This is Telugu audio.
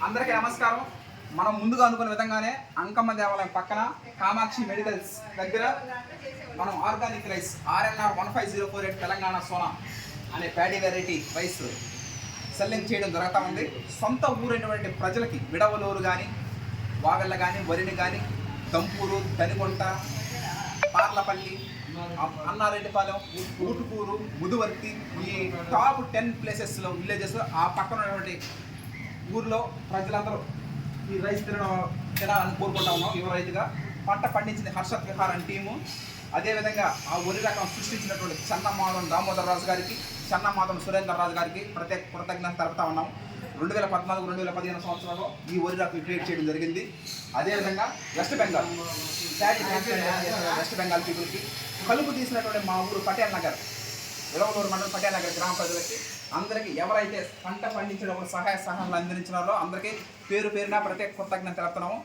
అందరికీ నమస్కారం. మనం ముందుగా అనుకున్న విధంగానే అంకమ్మ దేవాలయం పక్కన కామాక్షి మెడికల్స్ దగ్గర మనం organic rice RNR 15048 Telangana Sona అనే ప్యాడీ వెరైటీ రైస్ సెల్లింగ్ చేయడం జరుగుతూ ఉంది. సొంత ఊరైనటువంటి ప్రజలకి విడవలూరు కానీ, వాగళ్ళ కానీ, వరిని కానీ, దంపూరు, దనికొంట, పార్లపల్లి, అన్నారెడ్డిపాలెం, ఊటుకూరు, ముదువర్తి, ఈ టాప్ 10 ప్లేసెస్లో విలేజెస్ ఆ పక్కన ఉన్నటువంటి ఊర్లో ప్రజలందరూ ఈ రైస్ తినాలని కోరుకుంటా ఉన్నాం. యువ రైతుగా పంట పండించింది హర్షత్ విహార్ అని టీము. అదేవిధంగా ఆ వరి రకం సృష్టించినటువంటి చెన్నమాధవన్ దామోదర్ రాజు గారికి, చెన్నమాధవన్ సురేందర్ రాజు గారికి ప్రత్యేక కృతజ్ఞత తెలుపుతా ఉన్నాం. 2014-2015 సంవత్సరంలో ఈ వరి రకం క్రియేట్ చేయడం జరిగింది. అదేవిధంగా వెస్ట్ బెంగాల్ పీపుల్కి కలుపు తీసినటువంటి మా ఊరు పటేల్ నగర్, విడవలూరు మండలం పటేల్ నగర్ గ్రామ ప్రజలకి అందరికీ ఎవరైతే పంట పండించినప్పుడు సహాయ సహాయాలు అందించినారో అందరికీ పేరు పేరున ప్రత్యేక కృతజ్ఞత తెలుపుతున్నాము.